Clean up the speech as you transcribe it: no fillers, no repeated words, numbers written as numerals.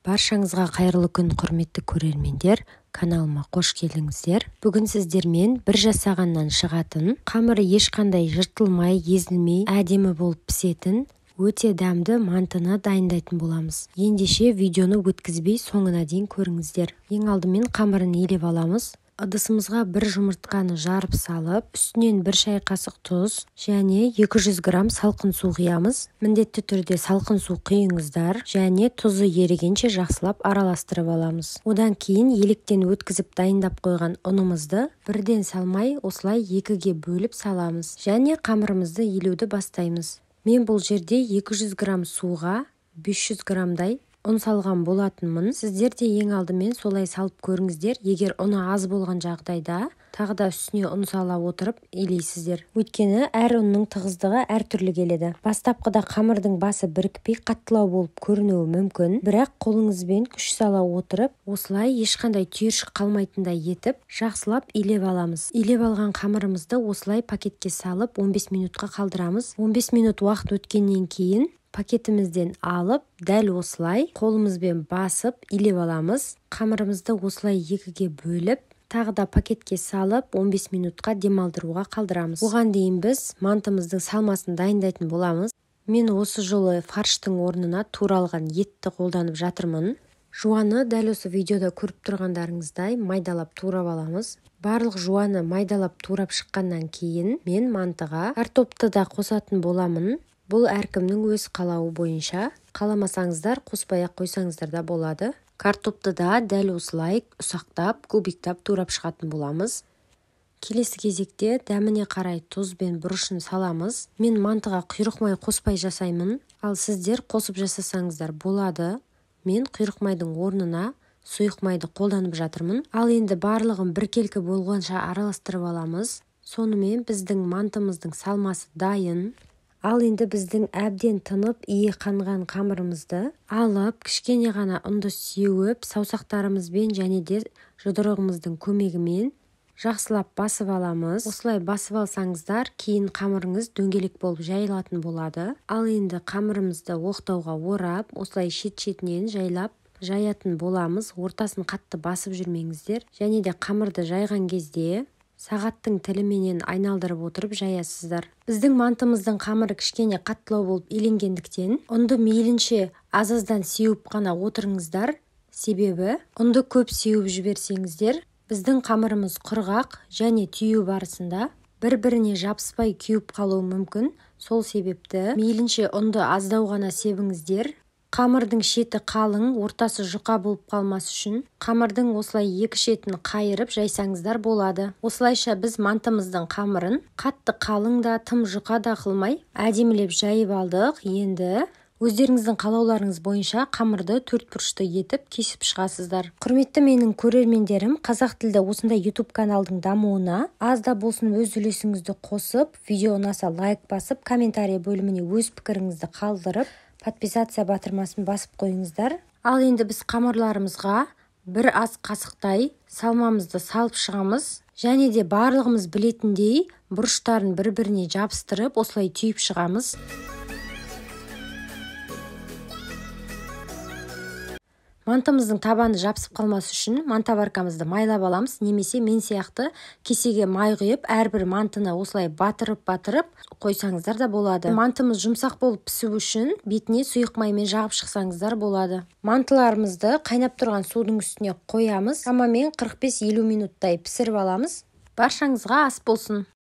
Баршаңызға қайырлы күн, құрметті көрермендер. Каналыма қош келдіңіздер. Бүгін сіздермен бір жасағаннан шығатын, қамыры ешқандай жыртылмай, езілмей, әдемі болып пісетін, өте дәмді мантыны дайындайтын боламыз. Ендеше видеоны өткізбей соңына дейін көріңіздер. Ең алдымен қамырын елеп аламыз. Ыдысымызға бір жұмыртқаны жарып салып, үстінен бір шай қасық тұз және 200 грамм салқын су құямыз. Міндетті түрде салқын су құйыңыздар және тұзы ерігенше жақсылап араластырып аламыз. Одан кейін електен өткізіп дайындап қойған ұнымызды бірден салмай осылай екіге бөліп саламыз және қамырымызды елеуді бастаймыз. Мен бұл жерде 200 грамм суға 500 граммдай ұн салған болатынмын. Сіздер де ең алдымен солай салып көріңіздер. Егер ұны аз болған жағдайда тағы да үстіне ұн сала отырып илейсіздер. Өйткені әр ұнның тығыздығы әртүрлі келеді. Бастапқыда қамырдың басы бірікпей қаттылау болып көрінуі мүмкін, бірақ қолыңызбен күш сала отырып, осылай ешқандай түйіршік қалмайтындай етіп, жақсылап илеп аламыз. Илеп алған қамырымызды осылай пакетке салып 15 минутқа қалдырамыз. 15 минут уақыт өткеннен кейін пакетімізден алып, дәл осылай қолымызбен басып илеп аламыз. Қамырымызды осылай екіге бөліп, тағы да пакетке салып 15 минутқа демалдыруға қалдырамыз. Оған дейін біз мантымыздың салмасын дайындайтын боламыз. Мен осы жолы фарштың орнына туралған етті қолданып жатырмын. Жуаны дәл осы видеода көріп тұрғандарыңыздай майдалап турап аламыз. Барлық жуаны майдалап турап шыққаннан кейін мен мантыға картопты да қосатын боламын. Бұл әркімнің өз қалауы бойынша. Қаламасаңыздар, қоспай-ақ қойсаңыздар да болады. Картопты да дәл осылай ұсақтап, кубиктап турап шығатын боламыз. Келесі кезекте дәміне қарай тұз бен бұрышын саламыз. Мен мантыға құйрық май қоспай жасаймын, ал сіздер қосып жасасаңыздар болады. Мен құйрық майдың орнына сұйық майды қолданып жатырмын. Ал енді барлығын біркелкі болғанша араластырып аламыз. Сонымен біздің мантымыздың салмасы дайын. Ал енді біздің әбден тынып, ие қанған қамырымызды алып, кішкене ғана ұнды сеуіп, саусақтарымызбен және де жұдырығымыздың көмегімен жақсылап басып аламыз. Осылай басып алсаңыздар, кейін қамырыңыз дөңгелек болып жайылатын болады. Ал енді қамырымызды оқтауға орап, осылай шет-шетінен жайлап жаятын боламыз. Ортасын қатты басып жүрмеңіздер. Және де қамырды жайған кезде сағаттың тіліменен айналдырып отырып жаясыздар. Біздің мантымыздың қамыры кішкене қаттылау болып иленгендіктен, ұнды мейлінше аз-аздан сеуіп қана отырыңыздар. Себебі ұнды көп сеуіп жіберсеңіздер, біздің қамырымыз құрғақ және түйу барысында бір-біріне жабыспай кеуіп қалуы мүмкін. Сол себепті мейлінше ұнды аздау ғана себіңіздер. Қамырдың шеті қалың, ортасы жұқа болып қалмас үшін қамырдың осылай екі шетін қайырып жайсаңыздар болады. Осылайша біз мантымыздың қамырын қатты қалың да, тым жұқа да қылмай әдемілеп жайып алдық. Енді өздеріңіздің қалауларыңыз бойынша қамырды төртбұрышты етіп кесіп шығасыздар. Құрметті менің көрермендерім, қазақ тілді осындай YouTube каналдың дамуына аз да болсын өз үлесіңізді қосып, видео ұнаса лайк басып, комментарий бөліміне өз пікіріңізді қалдырып, подписация батырмасын басып қойыңыздар. Ал енді біз қамырларымызға бір ас қасықтай салмамызды салып шығамыз. Және де барлығымыз білетіндей бұрыштарын бір-біріне жабыстырып, осылай түйіп шығамыз. Мантымыздың табаны жабысып қалмас үшін мантабаркамызды майлап аламыз, немесе мен сияқты кесеге май құйып, әрбір мантыны осылай батырып қойсаңыздар да болады. Мантымыз жұмсақ болып пісу үшін бетіне сұйық маймен жағып шықсаңыздар болады. Мантыларымызды қайнап тұрған судың үстіне қоямыз. Шамамен 45-50 минуттай пісіріп аламыз. Баршаңызға ас болсын.